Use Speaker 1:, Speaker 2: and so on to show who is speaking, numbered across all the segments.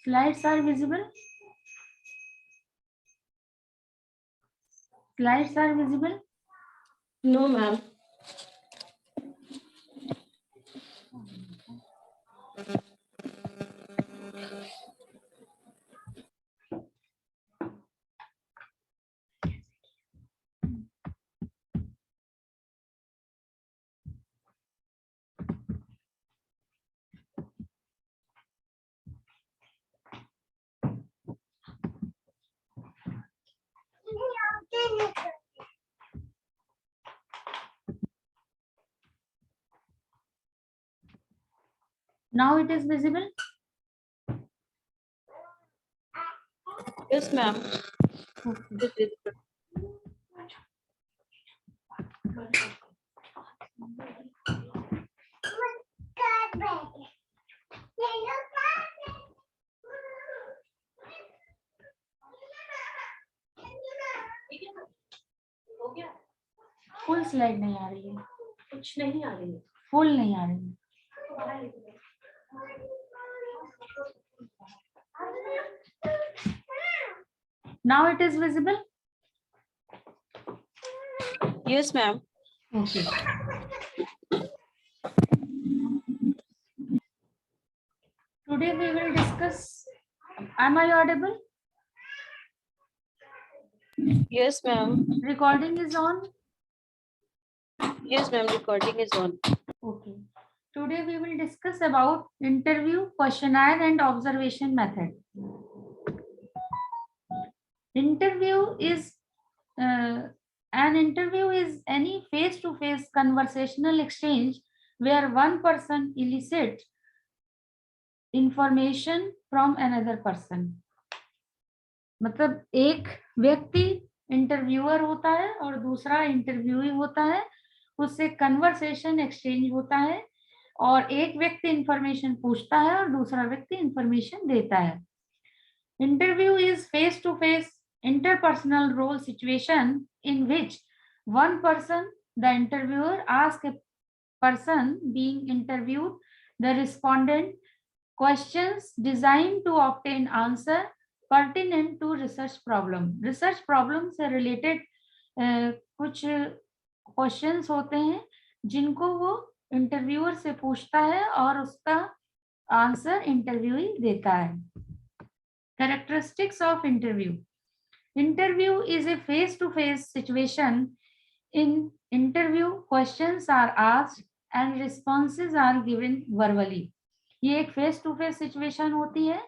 Speaker 1: Slides are visible? Slides are visible?
Speaker 2: No, ma'am.
Speaker 1: Now it is visible?
Speaker 2: Yes, ma'am.
Speaker 1: Okay. Full slide नहीं आ रही है,
Speaker 2: कुछ नहीं आ रही है।
Speaker 1: फुल नहीं आ रही है. Now it is visible?
Speaker 2: Yes, ma'am.
Speaker 1: Okay. Today we will discuss, am I audible?
Speaker 2: Yes, ma'am.
Speaker 1: Recording is on?
Speaker 2: Yes, ma'am. Recording is on.
Speaker 1: Okay. Today we will discuss about interview, questionnaire and observation method. Interview is an interview is any face-to-face conversational exchange where one person elicits information from another person. मतलब एक व्यक्ति interviewer होता है और दूसरा interviewee होता है, उससे कन्वर्सेशन एक्सचेंज होता है और एक व्यक्ति इंफॉर्मेशन पूछता है और दूसरा व्यक्ति इंफॉर्मेशन देता है. Interview is face to face interpersonal role situation in which one person, the interviewer, asks a person being interviewed, the respondent, questions designed to obtain answer pertinent to research problem. Research problem से related कुछ questions होते हैं जिनको वो interviewer से पूछता है और उसका आंसर इंटरव्यूई देता है. Characteristics of interview. Interview is a face-to-face situation. In interview, questions are asked and responses are given verbally. ये एक face-to-face situation होती है.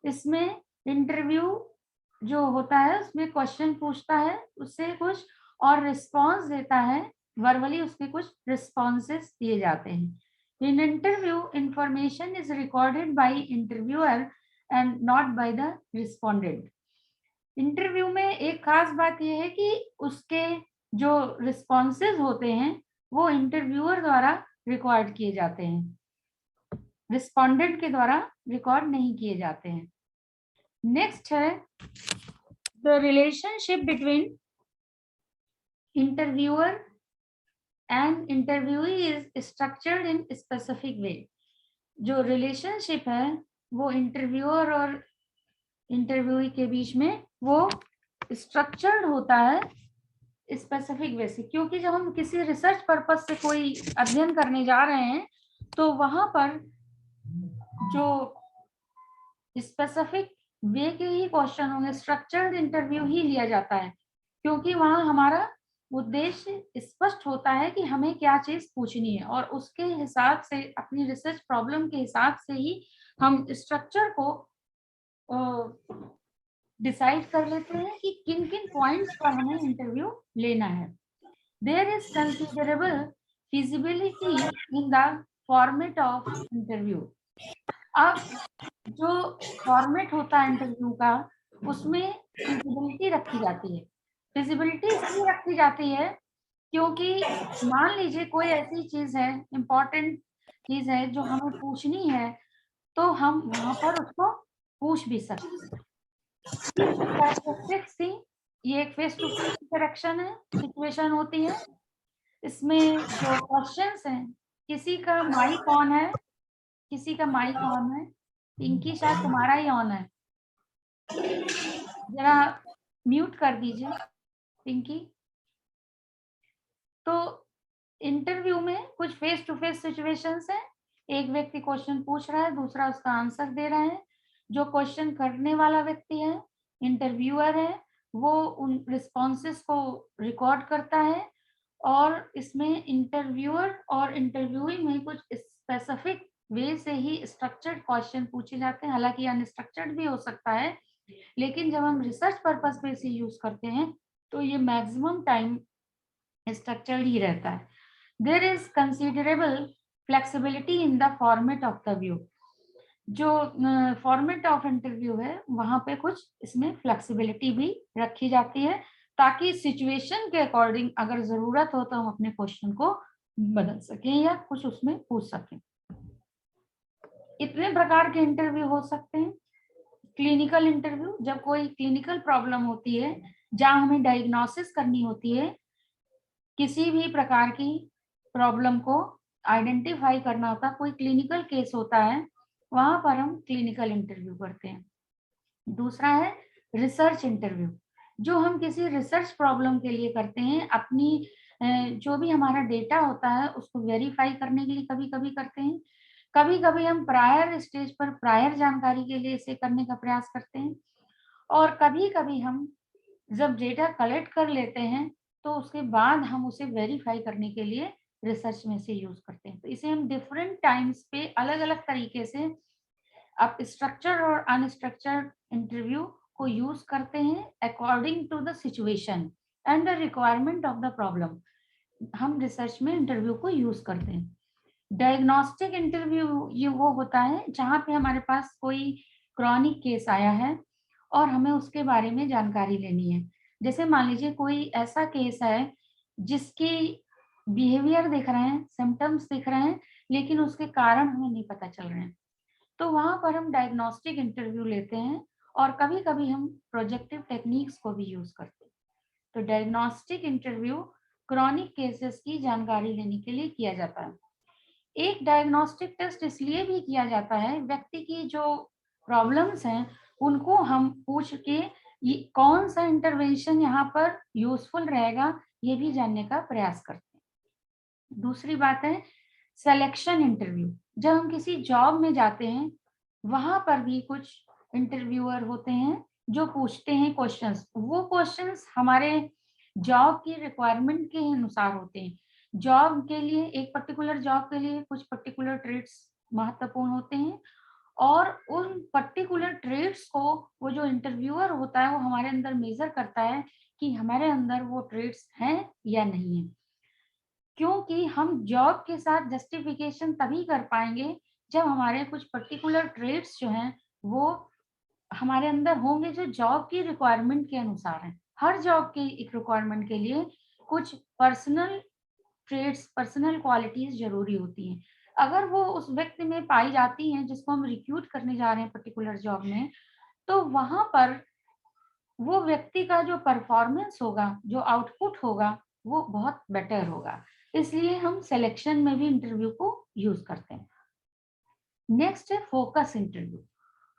Speaker 1: इसमें इंटरव्यू जो होता है उसमें क्वेश्चन पूछता है, उससे कुछ और रिस्पॉन्स देता है, वर्बली उसके कुछ रिस्पॉन्सेस दिए जाते हैं. In interview, information is recorded by interviewer and not by the respondent. Interview में एक खास बात यह है कि उसके जो रिस्पॉन्सेज होते हैं वो इंटरव्यूअर द्वारा रिकॉर्ड किए जाते हैं, रिस्पोंडेंट के द्वारा रिकॉर्ड नहीं किए जाते हैं. नेक्स्ट है the relationship between interviewer and interviewee is structured in specific way. जो रिलेशनशिप है वो इंटरव्यूअर और इंटरव्यूई के बीच में वो स्ट्रक्चर्ड होता है स्पेसिफिक वे से, क्योंकि जब हम किसी रिसर्च पर्पस से कोई अध्ययन करने जा रहे हैं तो वहां पर जो स्पेसिफिक वे के ही क्वेश्चन होंगे, स्ट्रक्चर्ड इंटरव्यू ही लिया जाता है, क्योंकि वहां हमारा उद्देश्य स्पष्ट होता है कि हमें क्या चीज पूछनी है और उसके हिसाब से अपनी रिसर्च प्रॉब्लम के हिसाब से ही हम स्ट्रक्चर को डिसाइड कर लेते हैं कि किन किन पॉइंट्स पर हमें इंटरव्यू लेना है. There is considerable feasibility in the format of interview. अब जो फॉर्मेट होता है इंटरव्यू का उसमें फिजिबिलिटी रखी जाती है. फिजिबिलिटी इसलिए रखी जाती है क्योंकि मान लीजिए कोई ऐसी चीज है, इम्पोर्टेंट चीज है जो हमें पूछनी है, तो हम वहां पर उसको पूछ भी सकते हैं. ये एक फेस टू फेस इंटरेक्शन है, सिचुएशन होती है. इसमें जो क्वेश्चंस हैं, किसी का माइक ऑन है, किसी का माइक ऑन है, पिंकी शायद तुम्हारा ही ऑन है, जरा म्यूट कर दीजिए पिंकी। तो इंटरव्यू में कुछ फेस टू फेस सिचुएशंस है, एक व्यक्ति क्वेश्चन पूछ रहा है, दूसरा उसका आंसर दे रहा है। जो क्वेश्चन करने वाला व्यक्ति है, इंटरव्यूअर है, वो उन रिस्पॉन्सेस को रिकॉर्ड करता है और इसमें इंटरव्यूअर और इंटरव्यूई में कुछ स्पेसिफिक वे से ही स्ट्रक्चर्ड क्वेश्चन पूछे जाते हैं, हालांकि अनस्ट्रक्चर्ड भी हो सकता है, लेकिन जब हम रिसर्च पर्पस पे इसे यूज करते हैं तो ये मैक्सिमम टाइम स्ट्रक्चर्ड ही रहता है। There is considerable flexibility in the format of the view. जो फॉर्मेट ऑफ इंटरव्यू है वहां पे कुछ इसमें फ्लेक्सिबिलिटी भी रखी जाती है, ताकि सिचुएशन के अकॉर्डिंग अगर जरूरत हो तो हम अपने क्वेश्चन को बदल सकें या कुछ उसमें पूछ सकें। इतने प्रकार के इंटरव्यू हो सकते हैं। क्लिनिकल इंटरव्यू, जब कोई क्लिनिकल प्रॉब्लम होती है जहां हमें डायग्नोसिस करनी होती है, किसी भी प्रकार की प्रॉब्लम को आइडेंटिफाई करना होता है, कोई क्लिनिकल केस होता है, वहां पर हम क्लिनिकल इंटरव्यू करते हैं। दूसरा है रिसर्च इंटरव्यू, जो हम किसी रिसर्च प्रॉब्लम के लिए करते हैं, अपनी जो भी हमारा डेटा होता है उसको वेरीफाई करने के लिए कभी कभी करते हैं। कभी कभी हम प्रायर स्टेज पर प्रायर जानकारी के लिए इसे करने का प्रयास करते हैं, और कभी कभी हम जब डेटा कलेक्ट कर लेते हैं तो उसके बाद हम उसे वेरीफाई करने के लिए रिसर्च में से यूज करते हैं। तो इसे हम डिफरेंट टाइम्स पे अलग अलग तरीके से आप स्ट्रक्चर और अनस्ट्रक्चर्ड इंटरव्यू को यूज करते हैं according to the situation and the requirement of the problem. हम रिसर्च में इंटरव्यू को यूज करते हैं। डायग्नोस्टिक इंटरव्यू ये वो होता है जहाँ पे हमारे पास कोई क्रॉनिक केस आया है और हमें उसके बारे में जानकारी लेनी है। जैसे मान लीजिए कोई ऐसा केस है जिसकी बिहेवियर दिख रहे हैं, सिम्टम्स दिख रहे हैं, लेकिन उसके कारण हमें नहीं पता चल रहे हैं, तो वहां पर हम डायग्नोस्टिक इंटरव्यू लेते हैं और कभी कभी हम प्रोजेक्टिव टेक्निक्स को भी यूज करते हैं। तो डायग्नोस्टिक इंटरव्यू क्रॉनिक केसेस की जानकारी लेने के लिए किया जाता है। एक डायग्नोस्टिक टेस्ट इसलिए भी किया जाता है, व्यक्ति की जो प्रॉब्लम्स हैं उनको हम पूछ के ये कौन सा इंटरवेंशन यहाँ पर यूजफुल रहेगा ये भी जानने का प्रयास करते हैं। दूसरी बात है सिलेक्शन इंटरव्यू। जब हम किसी जॉब में जाते हैं वहां पर भी कुछ इंटरव्यूअर होते हैं जो पूछते हैं क्वेश्चंस। वो क्वेश्चंस हमारे जॉब की रिक्वायरमेंट के अनुसार होते हैं। जॉब के लिए, एक पर्टिकुलर जॉब के लिए कुछ पर्टिकुलर ट्रेड्स महत्वपूर्ण होते हैं, और उन पर्टिकुलर ट्रेड्स को वो जो इंटरव्यूअर होता है वो हमारे अंदर मेजर करता है कि हमारे अंदर वो ट्रेड्स हैं या नहीं है। क्योंकि हम जॉब के साथ जस्टिफिकेशन तभी कर पाएंगे जब हमारे कुछ पर्टिकुलर ट्रेड्स जो हैं वो हमारे अंदर होंगे जो जॉब की रिक्वायरमेंट के अनुसार हैं। हर जॉब की एक रिक्वायरमेंट के लिए कुछ पर्सनल ट्रेड्स, पर्सनल क्वालिटीज जरूरी होती हैं। अगर वो उस व्यक्ति में पाई जाती हैं जिसको हम रिक्रूट करने जा रहे हैं पर्टिकुलर जॉब में, तो वहां पर वो व्यक्ति का जो परफॉर्मेंस होगा, जो आउटपुट होगा, वो बहुत बेटर होगा। इसलिए हम सिलेक्शन में भी इंटरव्यू को यूज करते हैं। नेक्स्ट है फोकस इंटरव्यू।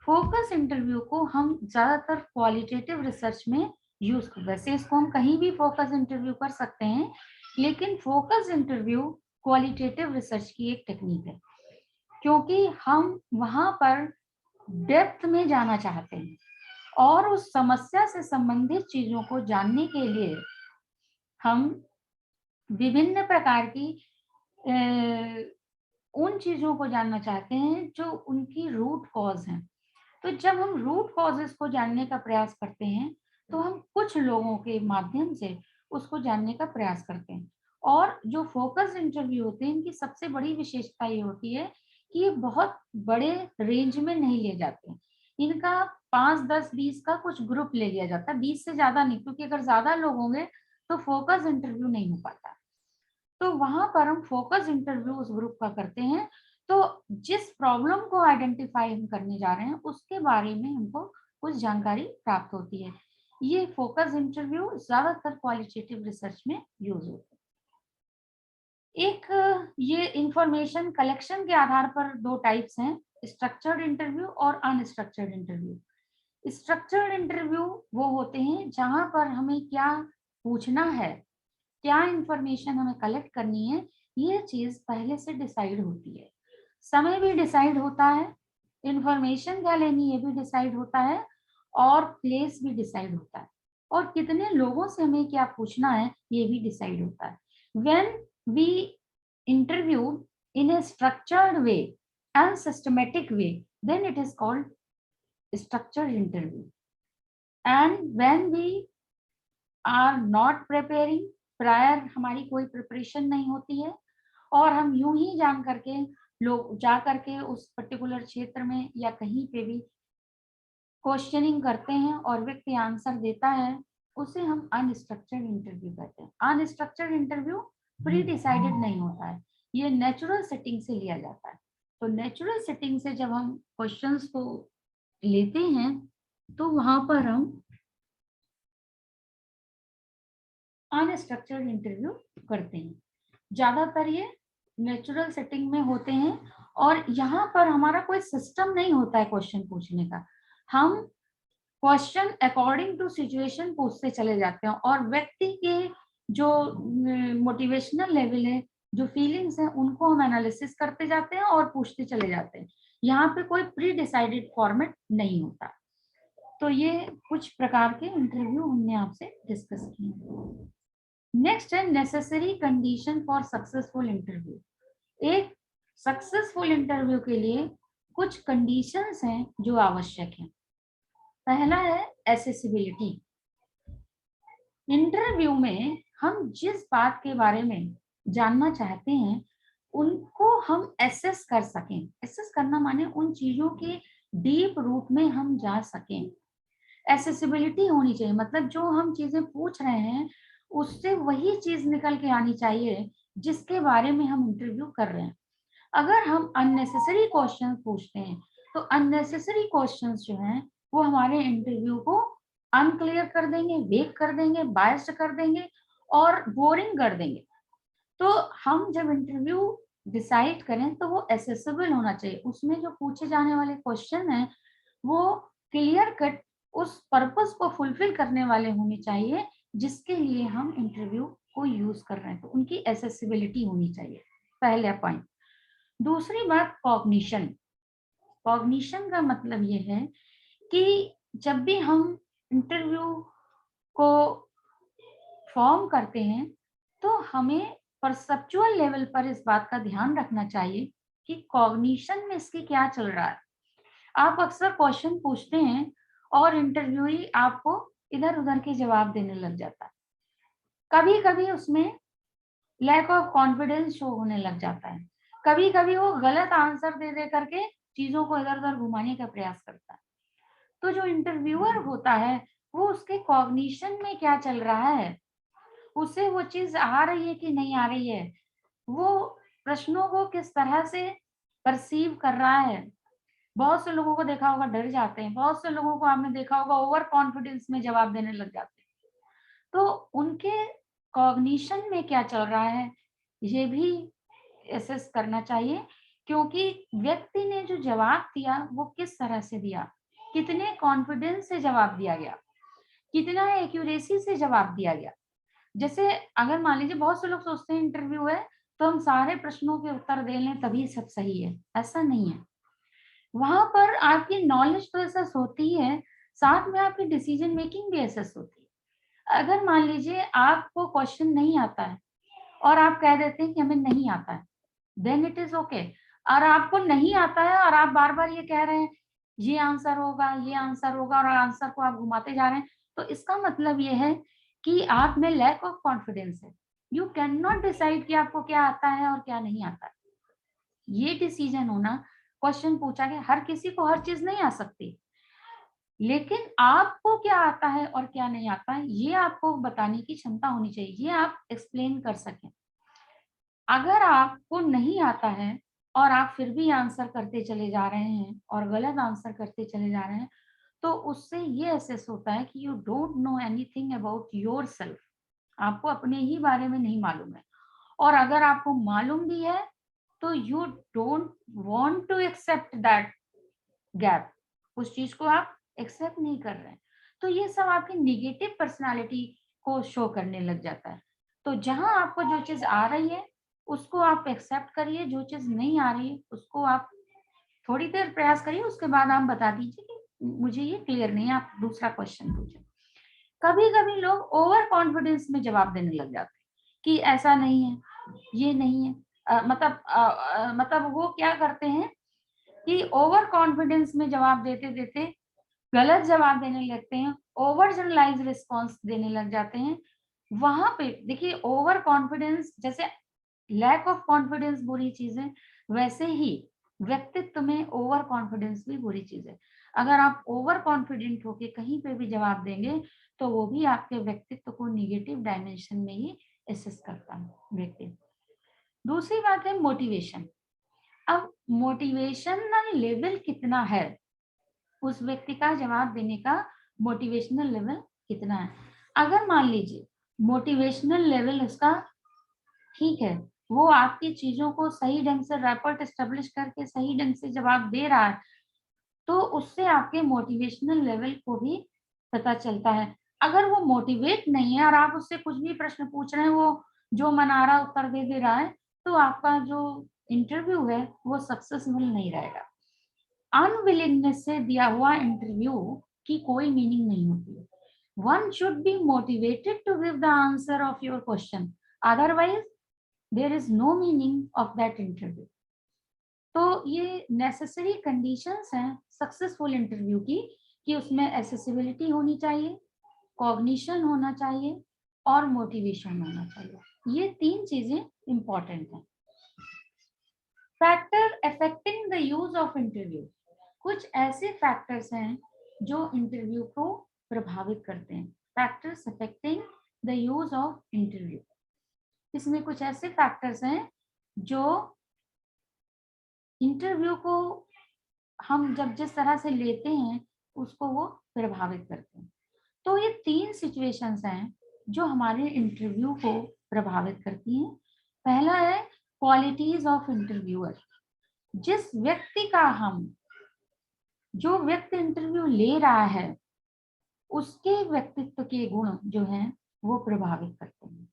Speaker 1: फोकस इंटरव्यू को हम ज्यादातर क्वालिटेटिव रिसर्च में यूज करते हैं। वैसे इसको हम कहीं भी फोकस इंटरव्यू कर सकते हैं, लेकिन फोकस इंटरव्यू क्वालिटेटिव रिसर्च की एक टेक्निक है, क्योंकि हम वहां पर डेप्थ में जाना चाहते हैं और उस समस्या से संबंधित चीजों को जानने के लिए हम विभिन्न प्रकार की उन चीजों को जानना चाहते हैं जो उनकी रूट कॉज है। तो जब हम रूट कॉजेस को जानने का प्रयास करते हैं तो हम कुछ लोगों के माध्यम से उसको जानने का प्रयास करते हैं। और जो फोकस इंटरव्यू होते हैं इनकी सबसे बड़ी विशेषता ये होती है कि ये बहुत बड़े रेंज में नहीं लिए जाते हैं। इनका 5, 10, 20 का कुछ ग्रुप ले लिया जाता है, 20 से ज्यादा नहीं, क्योंकि अगर ज्यादा लोग होंगे तो फोकस इंटरव्यू नहीं हो पाता। तो वहां पर हम फोकस इंटरव्यू उस ग्रुप का करते हैं। तो जिस प्रॉब्लम को आइडेंटिफाई हम करने जा रहे हैं उसके बारे में हमको कुछ जानकारी प्राप्त होती है। ये फोकस इंटरव्यू ज्यादातर क्वालिटेटिव रिसर्च में यूज होते हैं। एक ये इंफॉर्मेशन कलेक्शन के आधार पर दो टाइप्स हैं स्ट्रक्चर्ड इंटरव्यू और अनस्ट्रक्चर्ड इंटरव्यू। स्ट्रक्चर्ड इंटरव्यू वो होते हैं जहां पर हमें क्या पूछना है, क्या इंफॉर्मेशन हमें कलेक्ट करनी है, ये चीज पहले से डिसाइड होती है। समय भी डिसाइड होता है, इंफॉर्मेशन क्या लेनी ये भी डिसाइड होता है, और प्लेस भी डिसाइड होता है, और कितने लोगों से हमें क्या पूछना है ये भी डिसाइड होता है। When we interview in a structured way and systematic way, then it is called structured interview. And when we are not preparing, prior हमारी कोई प्रिपरेशन नहीं होती है और हम यूं ही जान करके लोग जा करके उस पर्टिकुलर क्षेत्र में या कहीं पे भी क्वेश्चनिंग करते हैं और व्यक्ति आंसर देता है, उसे हम अनस्ट्रक्चर्ड इंटरव्यू कहते हैं। अनस्ट्रक्चर्ड इंटरव्यू प्री डिसाइडेड नहीं होता है, ये नेचुरल सेटिंग से लिया जाता है। तो नेचुरल सेटिंग से जब हम क्वेश्चंस को लेते हैं तो वहां पर हम अनस्ट्रक्चर्ड इंटरव्यू करते हैं। ज्यादातर ये नेचुरल सेटिंग में होते हैं और यहाँ पर हमारा कोई सिस्टम नहीं होता है क्वेश्चन पूछने का। हम क्वेश्चन अकॉर्डिंग टू सिचुएशन पूछते चले जाते हैं और व्यक्ति के जो मोटिवेशनल लेवल है, जो फीलिंग्स हैं, उनको हम एनालिसिस करते जाते हैं और पूछते चले जाते हैं। यहाँ पे कोई प्री डिसाइडेड फॉर्मेट नहीं होता। तो ये कुछ प्रकार के इंटरव्यू हमने आपसे डिस्कस किए। नेक्स्ट है necessary condition for successful interview. एक सक्सेसफुल इंटरव्यू के लिए कुछ कंडीशंस हैं जो आवश्यक हैं। पहला है एसेसिबिलिटी। इंटरव्यू में हम जिस बात के बारे में जानना चाहते हैं उनको हम एसेस कर सकें। एसेस करना माने उन चीजों के डीप रूट में हम जा सकें। एसेसिबिलिटी होनी चाहिए, मतलब जो हम चीजें पूछ रहे हैं उससे वही चीज निकल के आनी चाहिए जिसके बारे में हम इंटरव्यू कर रहे हैं। अगर हम अननेसेसरी क्वेश्चन पूछते हैं तो अननेसेसरी क्वेश्चंस जो हैं वो हमारे इंटरव्यू को अनक्लियर कर देंगे, वेक कर देंगे, बायस्ड कर देंगे और बोरिंग कर देंगे। तो हम जब इंटरव्यू डिसाइड करें तो वो एसेसिबल होना चाहिए। उसमें जो पूछे जाने वाले क्वेश्चन हैं वो क्लियर कट उस पर्पस को फुलफिल करने वाले होने चाहिए जिसके लिए हम इंटरव्यू को यूज कर रहे हैं। तो उनकी एसेसिबिलिटी होनी चाहिए, पहला पॉइंट। दूसरी बात कॉग्निशन। कॉग्निशन का मतलब ये है कि जब भी हम इंटरव्यू को फॉर्म करते हैं तो हमें परसेप्चुअल लेवल पर इस बात का ध्यान रखना चाहिए कि कॉग्निशन में इसके क्या चल रहा है। आप अक्सर क्वेश्चन पूछते हैं और इंटरव्यूई आपको इधर उधर के जवाब देने लग जाता है। कभी कभी उसमें लैक ऑफ कॉन्फिडेंस शो होने लग जाता है। कभी कभी वो गलत आंसर दे दे करके चीजों को इधर उधर घुमाने का प्रयास करता है। तो जो इंटरव्यूअर होता है वो उसके कॉग्निशन में क्या चल रहा है, उसे वो चीज आ रही है कि नहीं आ रही है, वो प्रश्नों को किस तरह से परसीव कर रहा है। बहुत से लोगों को देखा होगा डर जाते हैं, बहुत से लोगों को आपने देखा होगा ओवर कॉन्फिडेंस में जवाब देने लग जाते हैं। तो उनके कॉग्निशन में क्या चल रहा है ये भी एसेस करना चाहिए, क्योंकि व्यक्ति ने जो जवाब दिया वो किस तरह से दिया, कितने कॉन्फिडेंस से जवाब दिया गया, कितना एक्यूरेसी से जवाब दिया गया। जैसे अगर मान लीजिए बहुत से लोग सोचते हैं इंटरव्यू है तो हम सारे प्रश्नों के उत्तर दे लें तभी सब सही है, ऐसा नहीं है। वहां पर आपकी नॉलेज तो एसेस होती है, साथ में आपकी डिसीजन मेकिंग भी एसेस होती है। अगर मान लीजिए आपको क्वेश्चन नहीं आता है और आप कह देते हैं कि हमें नहीं आता है, देन इट इज ओके। और आपको नहीं आता है और आप बार बार ये कह रहे हैं ये आंसर होगा, ये आंसर होगा, और आंसर को आप घुमाते जा रहे हैं, तो इसका मतलब ये है कि आप में लैक ऑफ कॉन्फिडेंस है। यू कैन नॉट डिसाइड कि आपको क्या आता है और क्या नहीं आता है। ये डिसीजन होना, क्वेश्चन पूछा गया, हर किसी को हर चीज नहीं आ सकती, लेकिन आपको क्या आता है और क्या नहीं आता है ये आपको बताने की क्षमता होनी चाहिए, ये आप एक्सप्लेन कर सकें। अगर आपको नहीं आता है और आप फिर भी आंसर करते चले जा रहे हैं और गलत आंसर करते चले जा रहे हैं, तो उससे ये असेस होता है कि you don't know anything about yourself. आपको अपने ही बारे में नहीं मालूम है, और अगर आपको मालूम भी है तो you don't want to accept that gap, उस चीज को आप एक्सेप्ट नहीं कर रहे हैं, तो ये सब आपकी निगेटिव पर्सनालिटी को शो करने लग जाता है। तो जहां आपको जो चीज आ रही है उसको आप एक्सेप्ट करिए, जो चीज नहीं आ रही है उसको आप थोड़ी देर प्रयास करिए, उसके बाद आप बता दीजिए कि मुझे ये क्लियर नहीं है, आप दूसरा क्वेश्चन पूछिए। कभी कभी लोग ओवर कॉन्फिडेंस में जवाब देने लग जाते हैं कि ऐसा नहीं है, ये नहीं है। मतलब वो क्या करते हैं कि ओवर कॉन्फिडेंस में जवाब देते देते गलत जवाब देने लगते हैं, ओवर जनरलाइज रिस्पॉन्स देने लग जाते हैं। वहां पे देखिए, ओवर कॉन्फिडेंस जैसे लैक ऑफ कॉन्फिडेंस बुरी चीज है, वैसे ही व्यक्तित्व में ओवर कॉन्फिडेंस भी बुरी चीज है। अगर आप ओवर कॉन्फिडेंट होके कहीं पे भी जवाब देंगे तो वो भी आपके व्यक्तित्व को निगेटिव डायमेंशन में ही असेस करता है व्यक्ति। दूसरी बात है मोटिवेशन। अब मोटिवेशनल लेवल कितना है, उस व्यक्ति का जवाब देने का मोटिवेशनल लेवल कितना है। अगर मान लीजिए मोटिवेशनल लेवल उसका ठीक है, वो आपकी चीजों को सही ढंग से रैपर्ट एस्टेब्लिश करके सही ढंग से जवाब दे रहा है, तो उससे आपके मोटिवेशनल लेवल को भी पता चलता है। अगर वो मोटिवेट नहीं है और आप उससे कुछ भी प्रश्न पूछ रहे हैं, वो जो मन आ रहा उत्तर दे दे रहा है, तो आपका जो इंटरव्यू है वो सक्सेसफुल नहीं रहेगा। अनविलिंगनेस से दिया हुआ इंटरव्यू की कोई मीनिंग नहीं होती है। One should be motivated to give the answer of your question, otherwise there is no meaning of that interview. तो ये नेसेसरी कंडीशंस हैं सक्सेसफुल इंटरव्यू की, कि उसमें एसेसिबिलिटी होनी चाहिए, कॉग्निशन होना चाहिए और मोटिवेशन होना चाहिए। ये तीन चीजें इंपॉर्टेंट हैं। Factor affecting the use of interview. कुछ ऐसे फैक्टर्स हैं जो इंटरव्यू को प्रभावित करते हैं। Factors affecting the use of interview, इसमें कुछ ऐसे फैक्टर्स हैं जो इंटरव्यू को हम जब जिस तरह से लेते हैं उसको वो प्रभावित करते हैं। तो ये तीन सिचुएशंस हैं जो हमारे इंटरव्यू को प्रभावित करती हैं। पहला है क्वालिटीज ऑफ इंटरव्यूअर। जिस व्यक्ति का हम जो व्यक्ति इंटरव्यू ले रहा है उसके व्यक्तित्व के गुण जो हैं वो प्रभावित करते हैं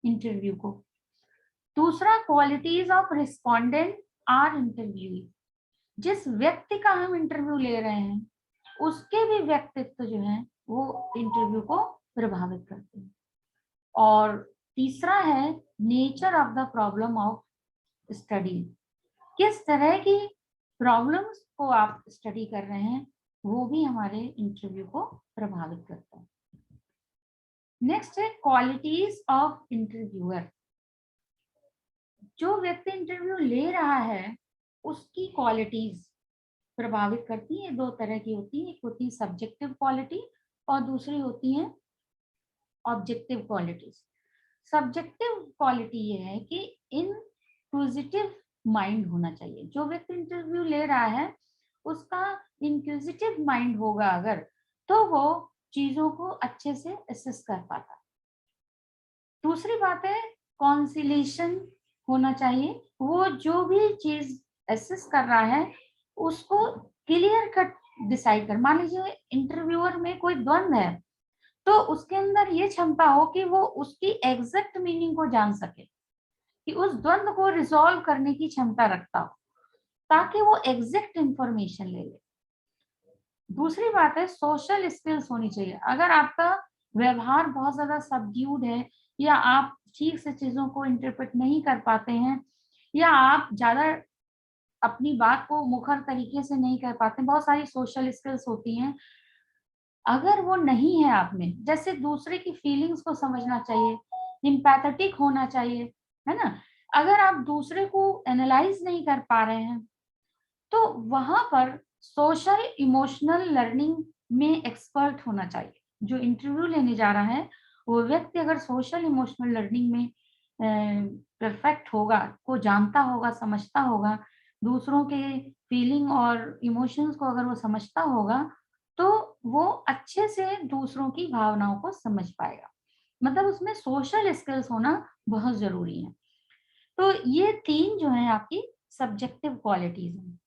Speaker 1: इंटरव्यू को। दूसरा qualities of respondent or interview. जिस व्यक्ति का हम इंटरव्यू ले रहे हैं उसके भी व्यक्तित्व जो है वो इंटरव्यू को प्रभावित करते हैं। और तीसरा है nature of the problem of study. किस तरह की प्रॉब्लम्स को आप स्टडी कर रहे हैं वो भी हमारे इंटरव्यू को प्रभावित करता है। नेक्स्ट है क्वालिटीज ऑफ इंटरव्यूअर। जो व्यक्ति इंटरव्यू ले रहा है उसकी क्वालिटीज प्रभावित करती है। दो तरह की होती है, एक होती है सब्जेक्टिव क्वालिटी और दूसरी होती है ऑब्जेक्टिव क्वालिटीज। सब्जेक्टिव क्वालिटी ये है कि इंक्विजिटिव माइंड होना चाहिए। जो व्यक्ति इंटरव्यू ले रहा है उसका इंक्विजिटिव माइंड होगा अगर, तो वो चीजों को अच्छे से असेस कर पाता। दूसरी बात है कॉन्सिलेशन होना चाहिए। वो जो भी चीज असेस कर रहा है उसको क्लियर कट डिसाइड कर। मान लीजिए इंटरव्यूअर में कोई द्वंद है तो उसके अंदर ये क्षमता हो कि वो उसकी एग्जैक्ट मीनिंग को जान सके, कि उस द्वंद को रिजॉल्व करने की क्षमता रखता हो ताकि वो एग्जैक्ट इंफॉर्मेशन ले ले। दूसरी बात है सोशल स्किल्स होनी चाहिए। अगर आपका व्यवहार बहुत ज्यादा सबड्यूड है या आप ठीक से चीजों को इंटरप्रेट नहीं कर पाते हैं या आप ज्यादा अपनी बात को मुखर तरीके से नहीं कर पाते, बहुत सारी सोशल स्किल्स होती हैं, अगर वो नहीं है आप में, जैसे दूसरे की फीलिंग्स को समझना चाहिए, एम्पैथेटिक होना चाहिए, है ना। अगर आप दूसरे को एनालाइज नहीं कर पा रहे हैं तो वहां पर सोशल इमोशनल लर्निंग में एक्सपर्ट होना चाहिए। जो इंटरव्यू लेने जा रहा है वो व्यक्ति अगर सोशल इमोशनल लर्निंग में परफेक्ट होगा, को जानता होगा, समझता होगा, दूसरों के फीलिंग और इमोशंस को अगर वो समझता होगा तो वो अच्छे से दूसरों की भावनाओं को समझ पाएगा। मतलब उसमें सोशल स्किल्स होना बहुत जरूरी है। तो ये 3 जो है आपकी सब्जेक्टिव क्वालिटीज हैं।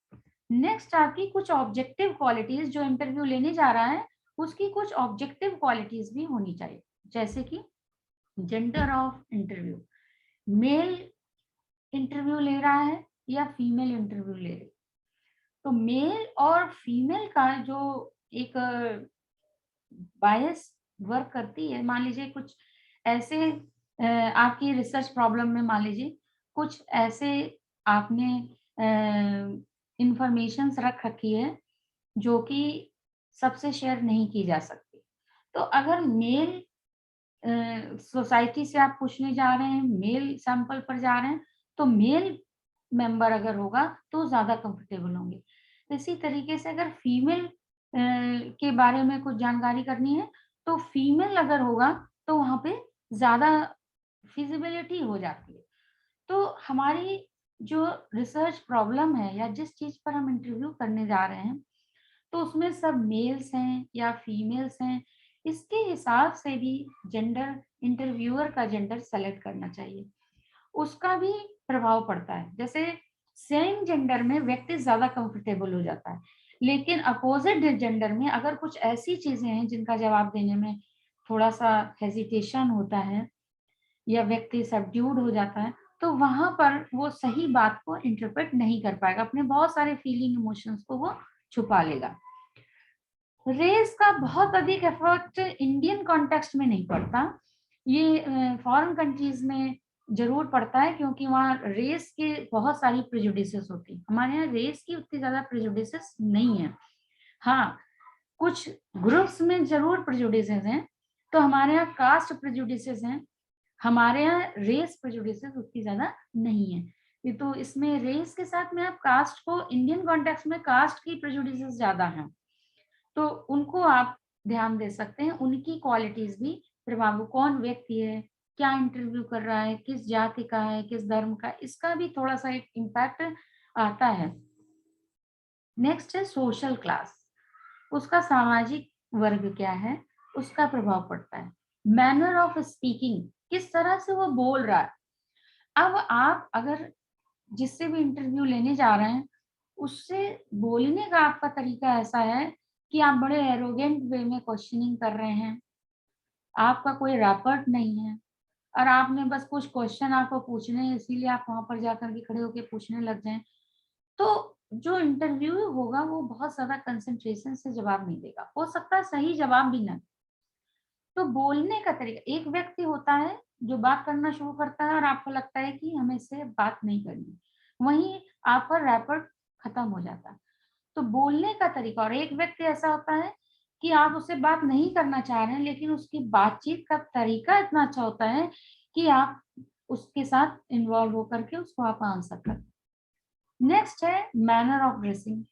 Speaker 1: नेक्स्ट आपकी कुछ ऑब्जेक्टिव क्वालिटीज, जो इंटरव्यू लेने जा रहा है उसकी कुछ ऑब्जेक्टिव क्वालिटीज भी होनी चाहिए, जैसे कि gender of interview, male interview ले रहा है या फीमेल इंटरव्यू ले रही। तो मेल और फीमेल का जो एक बायस वर्क करती है, मान लीजिए कुछ ऐसे आपकी रिसर्च प्रॉब्लम में मान लीजिए कुछ ऐसे आपने इंफॉर्मेशंस रख रखी है जो कि सबसे शेयर नहीं की जा सकती। तो अगर मेल सोसाइटी से आप पूछने जा रहे हैं, मेल सैंपल पर जा रहे हैं, तो मेल मेंबर अगर होगा तो ज़्यादा कंफर्टेबल होंगे। इसी तरीके से अगर फीमेल के बारे में कुछ जानकारी करनी है, तो फीमेल अगर होगा तो वहाँ पे ज़्यादा फिजिबिलिटी हो जाती है। तो हमारी जो रिसर्च प्रॉब्लम है या जिस चीज़ पर हम इंटरव्यू करने जा रहे हैं, तो उसमें सब मेल्स हैं या फीमेल्स हैं, इसके हिसाब से भी जेंडर, इंटरव्यूअर का जेंडर सेलेक्ट करना चाहिए। उसका भी प्रभाव पड़ता है। जैसे सेम जेंडर में व्यक्ति ज़्यादा कंफर्टेबल हो जाता है, लेकिन अपोजिट जेंडर में अगर कुछ ऐसी चीज़ें हैं जिनका जवाब देने में थोड़ा-सा हेजिटेशन होता है या व्यक्ति सबड्यूड हो जाता है, तो वहाँ पर वो सही बात को इंटरप्रेट नहीं कर पाएगा, अपने बहुत सारे फीलिंग इमोशंस को वो छुपा लेगा। रेस का बहुत अधिक इफेक्ट इंडियन कॉन्टेक्स्ट में नहीं पड़ता, ये फॉरेन कंट्रीज में जरूर पड़ता है, क्योंकि वहाँ रेस के बहुत सारी प्रेजुडिसेस होती है। हमारे यहाँ रेस की उतनी ज्यादा प्रेजुडिसेस नहीं है। हाँ, कुछ ग्रुप्स में जरूर प्रेजुडिसेस हैं। तो हमारे यहाँ कास्ट प्रेजुडिसेस हैं, हमारे यहाँ रेस प्रेजुडिसेस उतनी ज्यादा नहीं है। ये तो इसमें रेस के साथ में आप कास्ट को, इंडियन कॉन्टेक्स्ट में कास्ट की प्रेजुडिसेस ज्यादा हैं, तो उनको आप ध्यान दे सकते हैं। उनकी क्वालिटीज भी प्रभाव, कौन व्यक्ति है, क्या इंटरव्यू कर रहा है, किस जाति का है, किस धर्म का, इसका भी थोड़ा सा एक इम्पैक्ट आता है। नेक्स्ट है सोशल क्लास, उसका सामाजिक वर्ग क्या है, उसका प्रभाव पड़ता है। मैनर ऑफ स्पीकिंग, किस तरह से वो बोल रहा है। अब आप अगर जिससे भी इंटरव्यू लेने जा रहे हैं, उससे बोलने का आपका तरीका ऐसा है कि आप बड़े एरोगेंट वे में क्वेश्चनिंग कर रहे हैं, आपका कोई रैपर्ट नहीं है, और आपने बस कुछ क्वेश्चन आपको पूछने हैं, इसीलिए आप वहां पर जाकर के खड़े होकर पूछने लग जाएं, तो जो इंटरव्यू होगा वो बहुत ज्यादा कंसंट्रेशन से जवाब नहीं देगा, हो सकता है सही जवाब भी ना। तो बोलने का तरीका, एक व्यक्ति होता है जो बात करना शुरू करता है और आपको लगता है कि हमें इससे बात नहीं करनी, वहीं आपका रैपर्ट खत्म हो जाता है। तो बोलने का तरीका, और एक व्यक्ति ऐसा होता है कि आप उससे बात नहीं करना चाह रहे हैं, लेकिन उसकी बातचीत का तरीका इतना अच्छा होता है कि आप उसके साथ इन्वॉल्व होकर के उसको आप आंसर कर। नेक्स्ट है मैनर ऑफ ड्रेसिंग,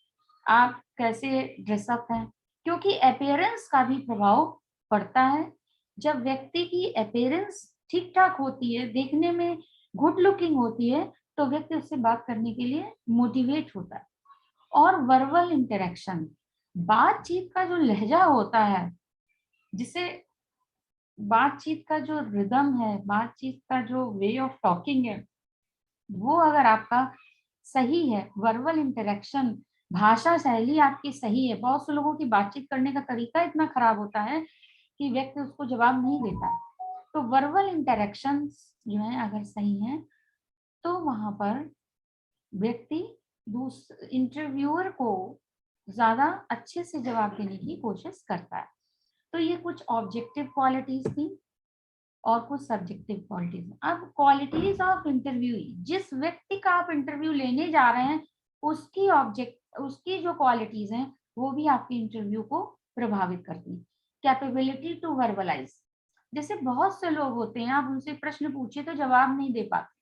Speaker 1: आप कैसे ड्रेसअप हैं, क्योंकि अपीयरेंस का भी प्रभाव पड़ता है। जब व्यक्ति की अपीयरेंस ठीक ठाक होती है, देखने में गुड लुकिंग होती है, तो व्यक्ति उससे बात करने के लिए मोटिवेट होता है। और वर्बल इंटरेक्शन, बातचीत का जो लहजा होता है, जिसे बातचीत का जो रिदम है, बातचीत का जो वे ऑफ टॉकिंग है, वो अगर आपका सही है, वर्बल इंटरेक्शन, भाषा शैली आपकी सही है। बहुत से लोगों की बातचीत करने का तरीका इतना खराब होता है कि व्यक्ति उसको जवाब नहीं देता। तो वर्बल इंटरेक्शन जो है अगर सही है, तो वहां पर व्यक्ति इंटरव्यूअर को ज्यादा अच्छे से जवाब देने की कोशिश करता है। तो ये कुछ ऑब्जेक्टिव क्वालिटीज थी और कुछ सब्जेक्टिव क्वालिटीज। अब क्वालिटीज ऑफ इंटरव्यू, जिस व्यक्ति का आप इंटरव्यू लेने जा रहे हैं उसकी जो क्वालिटीज हैं वो भी आपके इंटरव्यू को प्रभावित करती हैं। कैपेबिलिटी टू वर्बलाइज, जैसे बहुत से लोग होते हैं, आप उनसे प्रश्न पूछिए तो जवाब नहीं दे पाते,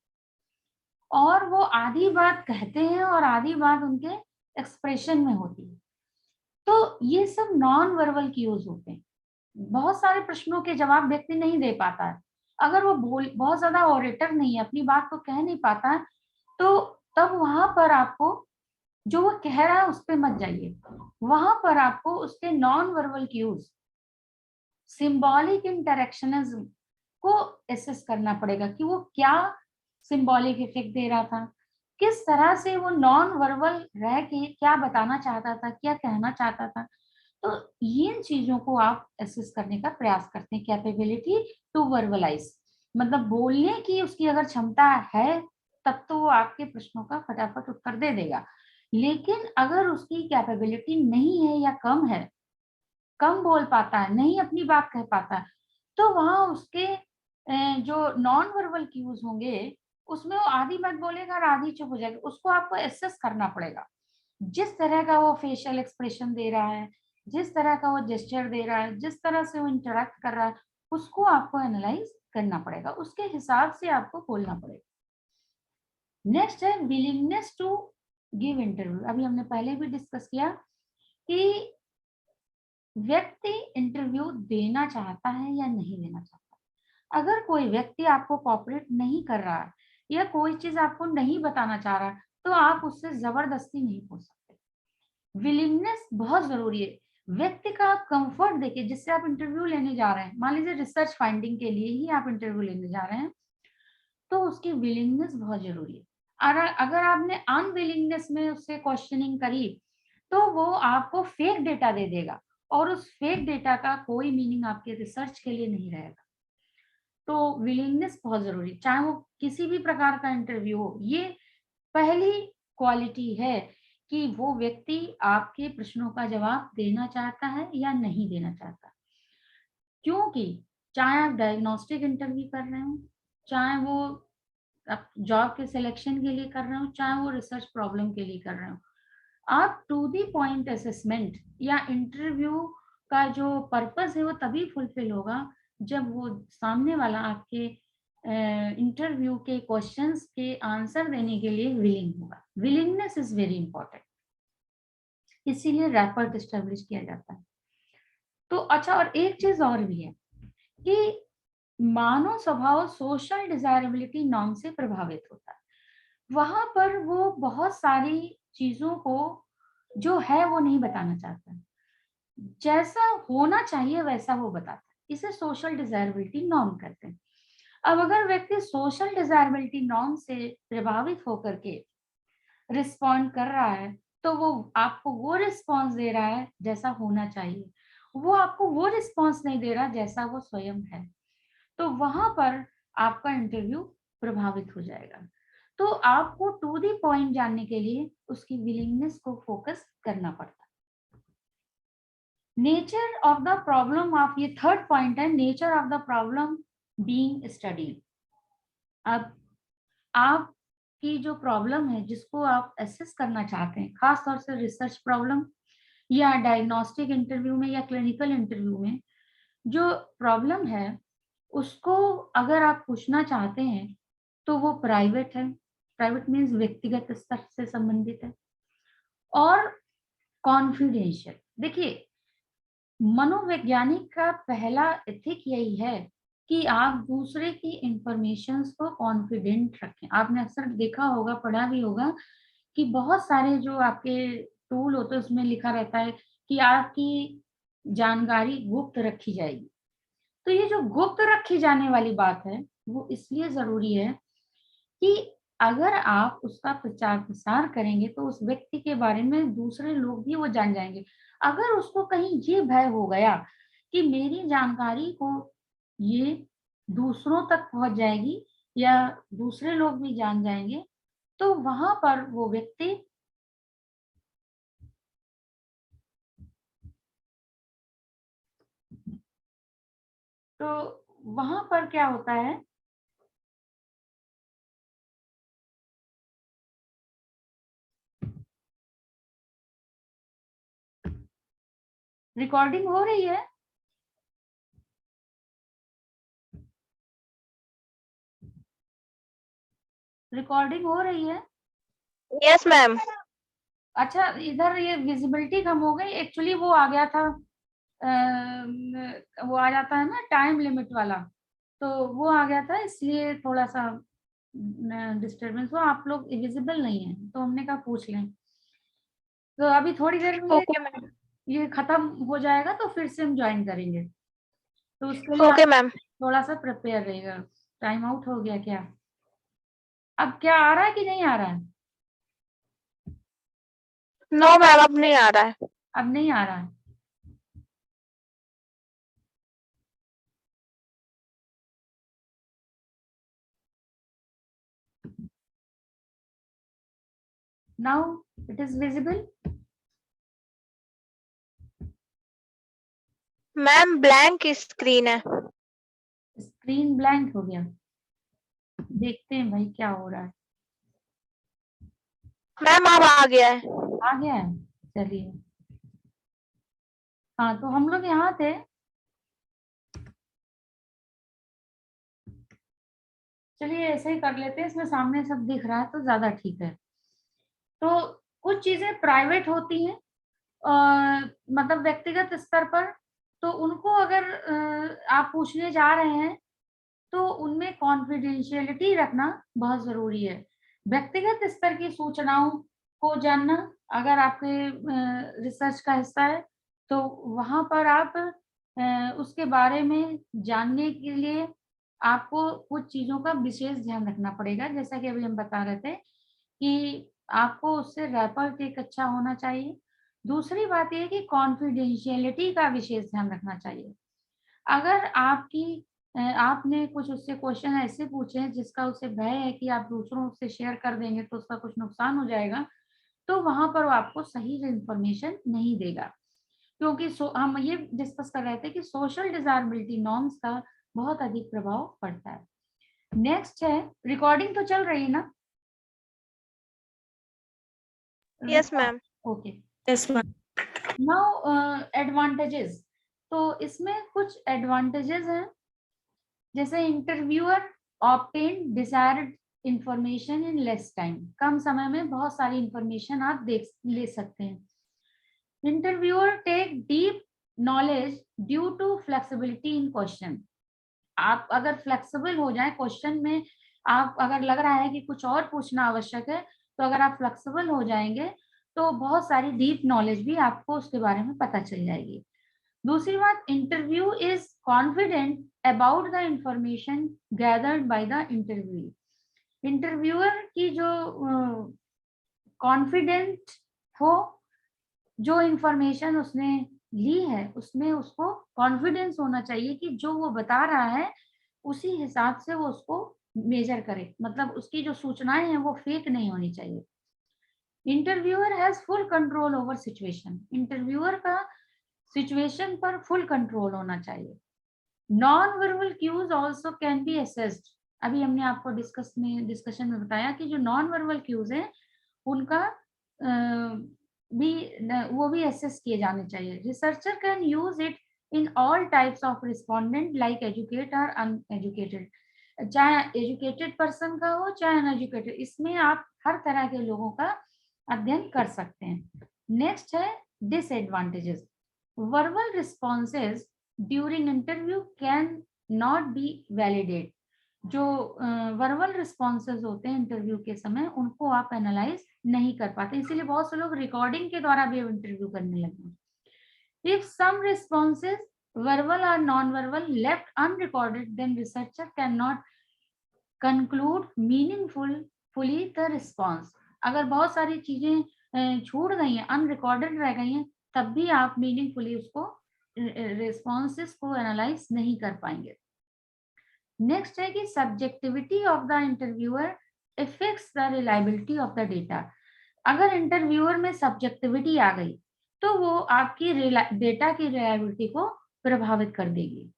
Speaker 1: और वो आधी बात कहते हैं और आधी बात उनके एक्सप्रेशन में होती है। तो ये सब नॉन वर्बल क्यूज होते हैं। बहुत सारे प्रश्नों के जवाब व्यक्ति नहीं दे पाता है। अगर वो बहुत ज्यादा ऑरेटर नहीं है, अपनी बात को कह नहीं पाता है, तो तब वहां पर आपको जो वो कह रहा है उस पर मत जाइए, वहां पर आपको उसके non verbal cues, symbolic interactionism को एसेस करना पड़ेगा कि वो क्या सिंबॉलिक इफेक्ट दे रहा था, किस तरह से वो नॉन वर्बल रह के क्या बताना चाहता था, क्या कहना चाहता था। तो इन चीजों को आप असेस करने का प्रयास करते हैं। कैपेबिलिटी टू वर्बलाइज, मतलब बोलने की उसकी अगर क्षमता है तब तो वो आपके प्रश्नों का फटाफट उत्तर दे देगा। लेकिन अगर उसकी कैपेबिलिटी नहीं है या कम है, कम बोल पाता है, नहीं अपनी बात कह पाता है, तो वहां उसके जो नॉन वर्बल क्यूज होंगे उसमें वो आधी बात बोलेगा और आधी चुप हो जाएगा। उसको आपको एसेस करना पड़ेगा। जिस तरह का वो फेशियल एक्सप्रेशन दे रहा है, जिस तरह का वो जेस्चर दे रहा है, जिस तरह से वो इंटरेक्ट कर रहा है, उसको आपको एनालाइज करना पड़ेगा, उसके हिसाब से आपको बोलना पड़ेगा। नेक्स्ट है विलिंगनेस टू गिव इंटरव्यू। अभी हमने पहले भी डिस्कस किया कि व्यक्ति इंटरव्यू देना चाहता है या नहीं देना चाहता। अगर कोई व्यक्ति आपको कोऑपरेट नहीं कर रहा है या कोई चीज आपको नहीं बताना चाह रहा है, तो आप उससे जबरदस्ती नहीं पूछ सकते। विलिंगनेस बहुत जरूरी है। व्यक्ति का कंफर्ट देखिए, जिससे आप इंटरव्यू लेने जा रहे हैं, मान लीजिए रिसर्च फाइंडिंग के लिए ही आप इंटरव्यू लेने जा रहे हैं, तो उसकी विलिंगनेस बहुत जरूरी है। और अगर आपने अनविलिंगनेस में उससे क्वेश्चनिंग करी तो वो आपको फेक डेटा दे देगा और उस फेक डेटा का कोई मीनिंग आपके रिसर्च के लिए नहीं रहेगा। तो विलिंगनेस बहुत जरूरी, चाहे वो किसी भी प्रकार का इंटरव्यू हो। ये पहली क्वालिटी है कि वो व्यक्ति आपके प्रश्नों का जवाब देना चाहता है या नहीं देना चाहता। क्योंकि चाहे आप डायग्नोस्टिक इंटरव्यू कर रहे हो, चाहे वो आप जॉब के सिलेक्शन के लिए कर रहे हो, चाहे वो रिसर्च प्रॉब्लम के लिए कर रहे हो, आप टू दी पॉइंट असेसमेंट या इंटरव्यू का जो पर्पस है वो तभी फुलफिल होगा जब वो सामने वाला आपके इंटरव्यू के क्वेश्चंस के आंसर देने के लिए विलिंग होगा। विलिंगनेस इज वेरी इंपॉर्टेंट, इसीलिए रैपर्ट एस्टेब्लिश किया जाता है। तो अच्छा, और एक चीज और भी है कि मानव स्वभाव सोशल डिजायरेबिलिटी नॉर्म से प्रभावित होता है। वहां पर वो बहुत सारी चीजों को जो है वो नहीं बताना चाहता, जैसा होना चाहिए वैसा वो बताता है। इसे सोशल डिजायरेबिलिटी नॉर्म कहते हैं। अब अगर व्यक्ति सोशल डिजायरेबिलिटी नॉर्म से प्रभावित होकर के रिस्पॉन्ड कर रहा है, तो वो आपको वो रिस्पॉन्स दे रहा है जैसा होना चाहिए, वो आपको वो रिस्पॉन्स नहीं दे रहा जैसा वो स्वयं है। तो वहां पर आपका इंटरव्यू प्रभावित हो जाएगा। तो आपको टू दी पॉइंट जानने के लिए उसकी विलिंगनेस को फोकस करना पड़ता है। Nature of the problem of, ये थर्ड पॉइंट है, nature of the problem being studied. अब आपकी जो प्रॉब्लम है जिसको आप एसेस करना चाहते हैं, खास तौर से रिसर्च प्रॉब्लम या डायग्नोस्टिक इंटरव्यू में या क्लिनिकल इंटरव्यू में, जो प्रॉब्लम है उसको अगर आप पूछना चाहते हैं तो वो प्राइवेट है। प्राइवेट मीन्स व्यक्तिगत स्तर से संबंधित है। और कॉन्फिडेंशियल, देखिए मनोवैज्ञानिक का पहला एथिक यही है कि आप दूसरे की इंफॉर्मेशन को कॉन्फिडेंट रखें। आपने अक्सर देखा होगा, पढ़ा भी होगा कि बहुत सारे जो आपके टूल होते हैं उसमें लिखा रहता है कि आपकी जानकारी गुप्त रखी जाएगी। तो ये जो गुप्त रखी जाने वाली बात है वो इसलिए जरूरी है कि अगर आप उसका प्रचार प्रसार करेंगे तो उस व्यक्ति के बारे में दूसरे लोग भी वो जान जाएंगे। अगर उसको कहीं ये भय हो गया कि मेरी जानकारी को ये दूसरों तक पहुंच जाएगी या दूसरे लोग भी जान जाएंगे, तो वहां पर वो व्यक्ति तो वहां पर क्या होता है, रिकॉर्डिंग हो रही है? रिकॉर्डिंग हो रही है?
Speaker 2: Yes ma'am.
Speaker 1: अच्छा, इधर ये विजिबिलिटी कम हो गई, एक्चुअली वो आ गया था, वो आ जाता है ना टाइम लिमिट वाला, तो वो आ गया था, इसलिए थोड़ा सा डिस्टरबेंस हुआ। आप लोग विजिबल नहीं है तो हमने कहा पूछ लें। तो अभी थोड़ी देर में
Speaker 2: ओके मैम।
Speaker 1: ये खत्म हो जाएगा तो फिर से हम ज्वाइन करेंगे, तो उसके लिए आप
Speaker 2: ओके मैम।
Speaker 1: थोड़ा सा प्रिपेयर रहिएगा। टाइम आउट हो गया क्या? अब क्या आ रहा है कि नहीं आ रहा है?
Speaker 2: नो मैम, अब नहीं आ रहा है।
Speaker 1: अब नहीं आ रहा है। Now it is visible.
Speaker 2: Ma'am blank screen है।
Speaker 1: स्क्रीन ब्लैंक हो गया। देखते हैं भाई क्या हो रहा है।
Speaker 2: मैम अब आ गया है।
Speaker 1: आ गया है, चलिए। हाँ, तो हम लोग यहाँ थे। चलिए ऐसे ही कर लेते हैं, इसमें सामने सब दिख रहा है तो ज्यादा ठीक है। तो कुछ चीजें प्राइवेट होती हैं, मतलब व्यक्तिगत स्तर पर, तो उनको अगर आप पूछने जा रहे हैं तो उनमें कॉन्फिडेंशियलिटी रखना बहुत जरूरी है। व्यक्तिगत स्तर की सूचनाओं को जानना अगर आपके रिसर्च का हिस्सा है तो वहां पर आप उसके बारे में जानने के लिए आपको कुछ चीजों का विशेष ध्यान रखना पड़ेगा। जैसा कि अभी हम बता रहे थे कि आपको उससे रैपर टेक अच्छा होना चाहिए। दूसरी बात यह है कि कॉन्फिडेंशियलिटी का विशेष ध्यान रखना चाहिए। अगर आपने कुछ उससे क्वेश्चन ऐसे पूछे हैं जिसका उसे भय है कि आप दूसरों से शेयर कर देंगे तो उसका कुछ नुकसान हो जाएगा, तो वहां पर वो आपको सही इंफॉर्मेशन नहीं देगा। क्योंकि हम ये डिस्कस कर रहे थे कि सोशल डिजायरेबिलिटी नॉर्म्स का बहुत अधिक प्रभाव पड़ता है। नेक्स्ट है, रिकॉर्डिंग तो चल रही है ना?
Speaker 2: Yes ma'am.
Speaker 1: Okay.
Speaker 3: Yes ma'am.
Speaker 1: Now advantages. तो इसमें कुछ एडवांटेजेस हैं, जैसे interviewer obtain desired information in less time. कम समय में बहुत सारी इंफॉर्मेशन आप ले सकते हैं। Interviewer take deep knowledge due to flexibility in question. आप अगर फ्लेक्सिबल हो जाए क्वेश्चन में, आप अगर लग रहा है कि कुछ और पूछना आवश्यक है, तो अगर आप फ्लेक्सिबल हो जाएंगे तो बहुत सारी डीप नॉलेज भी आपको उसके बारे में पता चल जाएगी। दूसरी बात, interview is confident about the information gathered by the interview. Interviewer की जो कॉन्फिडेंट हो, जो इंफॉर्मेशन उसने ली है उसमें उसको कॉन्फिडेंस होना चाहिए कि जो वो बता रहा है उसी हिसाब से वो उसको मेजर करे, मतलब उसकी जो सूचनाएं हैं वो फेक नहीं होनी चाहिए। Interviewer has full control over situation. Interviewer का सिचुएशन पर फुल कंट्रोल होना चाहिए। Non verbal cues also can be assessed. अभी हमने आपको डिस्कशन में बताया कि जो नॉन वर्बल क्यूज हैं उनका भी वो भी असेस किए जाने चाहिए। Researcher can use it in all types of respondent like educated और अनएजुकेटेड। चाहे एजुकेटेड पर्सन का हो चाहे अनएजुकेटेड, इसमें आप हर तरह के लोगों का अध्ययन कर सकते हैं। नेक्स्ट है disadvantages. Verbal responses during interview can not be validate. जो वर्बल रिस्पॉन्सेज होते हैं इंटरव्यू के समय, उनको आप एनालाइज नहीं कर पाते, इसीलिए बहुत से लोग रिकॉर्डिंग के द्वारा भी इंटरव्यू करने लगे। If some responses verbal or non-verbal left unrecorded, then researcher cannot conclude meaningfully the response। अगर बहुत सारी चीजें छूट गई हैं, अनरिकॉर्डेड रह गई हैं, तब भी आप मीनिंगफुली उसको रिस्पॉन्सेस को एनालाइज नहीं कर पाएंगे। नेक्स्ट है कि subjectivity of the interviewer effects the reliability of the data. अगर इंटरव्यूअर में सब्जेक्टिविटी आ गई तो वो आपकी डेटा की रिलायबिलिटी को प्रभावित कर देगी।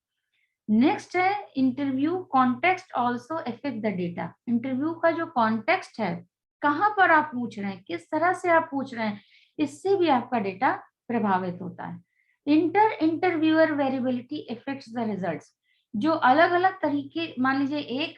Speaker 1: नेक्स्ट है interview context also effect the data. Interview का जो कॉन्टेक्स्ट है, कहाँ पर आप पूछ रहे हैं, किस तरह से आप पूछ रहे हैं, इससे भी आपका डेटा प्रभावित होता है। Interviewer variability effects the results. जो अलग अलग तरीके, मान लीजिए एक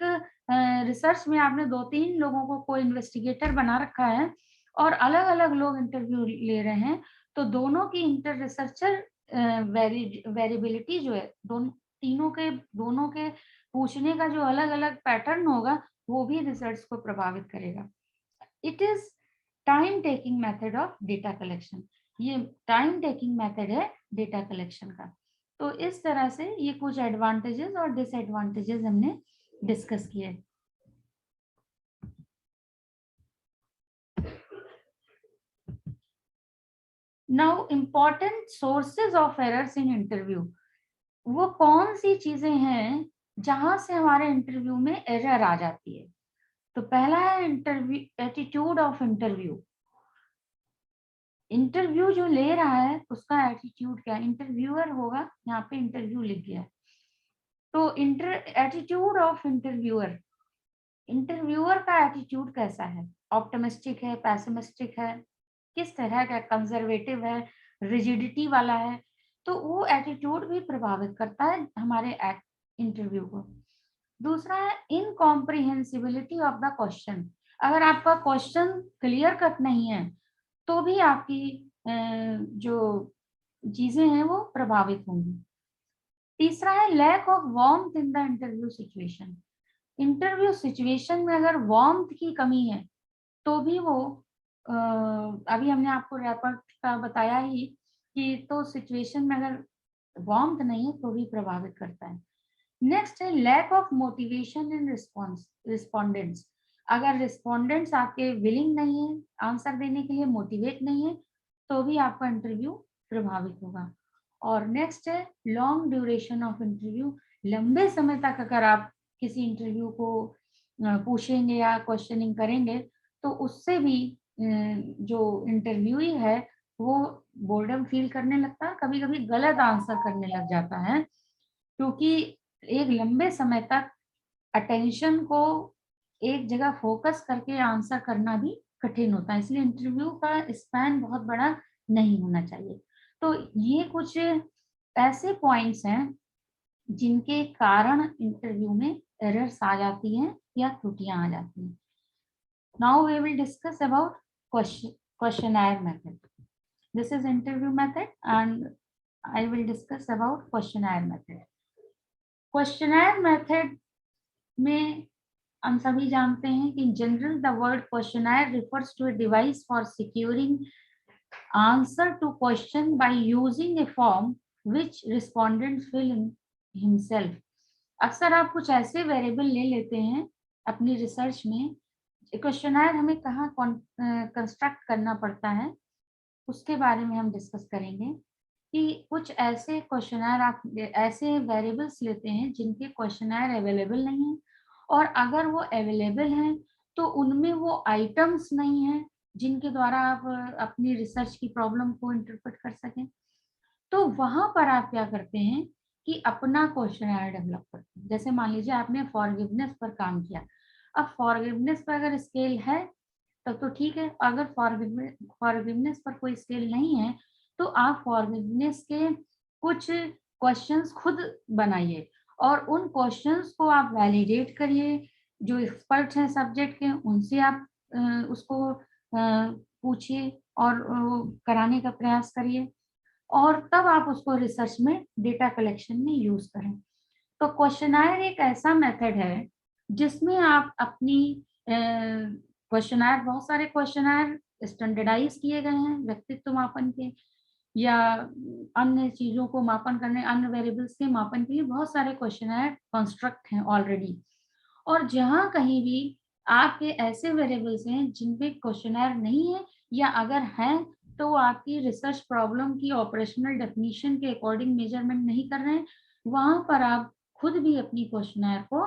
Speaker 1: रिसर्च में आपने 2-3 लोगों को कोई इन्वेस्टिगेटर बना रखा है और अलग अलग लोग इंटरव्यू ले रहे हैं, तो दोनों की इंटर रिसर्चर वेरिएबिलिटी जो है, दोनों के पूछने का जो अलग अलग पैटर्न होगा वो भी रिजल्ट्स को प्रभावित करेगा। It is time taking method of data collection. ये टाइम टेकिंग मेथड है डेटा कलेक्शन का। तो इस तरह से ये कुछ एडवांटेजेस और डिसएडवांटेजेस हमने डिस्कस किए। Now important sources of errors in interview, वो कौन सी चीजें हैं जहां से हमारे इंटरव्यू में एरर आ जाती है। तो पहला है interview attitude of interview. Interview जो ले रहा है उसका एटीट्यूड क्या है, इंटरव्यूअर होगा, यहाँ पे इंटरव्यू लिख गया है। तो एटीट्यूड ऑफ इंटरव्यूअर, इंटरव्यूअर का एटीट्यूड कैसा है, ऑप्टिमिस्टिक है, पैसिमिस्टिक है, किस तरह का, कंजर्वेटिव है, रिजिडिटी वाला है। तो वो एटीट्यूड भी प्रभावित करता है हमारे इंटरव्यू को। दूसरा है इनकॉम्प्रिहेंसिबिलिटी ऑफ द क्वेश्चन, अगर आपका क्वेश्चन क्लियर कट नहीं है तो भी आपकी जो चीजें हैं वो प्रभावित होंगी। तीसरा है lack of warmth in the interview situation, interview situation में अगर वार्मथ की कमी है तो भी वो अभी हमने आपको रैपर्ट का बताया ही कि तो सिचुएशन में अगर वार्मथ नहीं है तो भी प्रभावित करता है। नेक्स्ट है lack of motivation in respondents, अगर रिस्पोंडेंट्स आपके विलिंग नहीं है आंसर देने के लिए, मोटिवेट नहीं है, तो भी आपका इंटरव्यू प्रभावित होगा। और नेक्स्ट है लॉन्ग ड्यूरेशन ऑफ इंटरव्यू, लंबे समय तक अगर आप किसी इंटरव्यू को पूछेंगे या क्वेश्चनिंग करेंगे तो उससे भी जो इंटरव्यूई है वो बोर्डम फील करने लगता है, कभी कभी गलत आंसर करने लग जाता है, क्योंकि एक लंबे समय तक अटेंशन को एक जगह फोकस करके आंसर करना भी कठिन होता है, इसलिए इंटरव्यू का स्पैन बहुत बड़ा नहीं होना चाहिए। तो ये कुछ ऐसे पॉइंट्स हैं जिनके कारण इंटरव्यू में एरर्स आ जाती हैं या त्रुटियां आ जाती हैं। Now we will discuss about questionnaire method. This is interview method and I will discuss about questionnaire method. Questionnaire method में हम सभी जानते हैं कि in general the word questionnaire refers to a device for securing answer to question by using a form which respondent fill in himself. अक्सर आप कुछ ऐसे वेरिएबल ले लेते हैं अपनी रिसर्च में, क्वेश्चनर हमें कहाँ कंस्ट्रक्ट करना पड़ता है उसके बारे में हम डिस्कस करेंगे कि कुछ ऐसे क्वेश्चनर आप ऐसे वेरिएबल्स लेते हैं जिनके क्वेश्चनर अवेलेबल नहीं है, और अगर वो अवेलेबल हैं तो उनमें वो आइटम्स नहीं है जिनके द्वारा आप अपनी रिसर्च की प्रॉब्लम को इंटरप्रेट कर सकें। तो वहां पर आप क्या करते हैं कि अपना क्वेश्चनर डेवलप करते हैं। जैसे मान लीजिए आपने फॉरगिवनेस पर काम किया, अब फॉरगिवनेस पर अगर स्केल है तब तो ठीक है, अगर फॉरगिवनेस पर कोई स्केल नहीं है तो आप फॉरगिवनेस के कुछ क्वेश्चंस खुद बनाइए और उन क्वेश्चंस को आप वैलिडेट करिए, जो एक्सपर्ट हैं सब्जेक्ट के उनसे आप उसको पूछिए और कराने का प्रयास करिए, और तब आप उसको रिसर्च में डेटा कलेक्शन में यूज करें। तो क्वेश्चनर एक ऐसा मेथड है जिसमें आप अपनी क्वेश्चनर, बहुत सारे क्वेश्चनर स्टैंडर्डाइज किए गए हैं व्यक्तित्व मापन के या अन्य चीजों को मापन करने, अन्य वेरिएबल्स के मापन के लिए बहुत सारे क्वेश्चनर कंस्ट्रक्ट हैं ऑलरेडी। और जहां कहीं भी आपके ऐसे वेरिएबल्स हैं जिन पे क्वेश्चनर नहीं है या अगर हैं तो वो आपकी रिसर्च प्रॉब्लम की ऑपरेशनल डेफिनेशन के अकॉर्डिंग मेजरमेंट नहीं कर रहे हैं, वहां पर आप खुद भी अपनी क्वेश्चनर को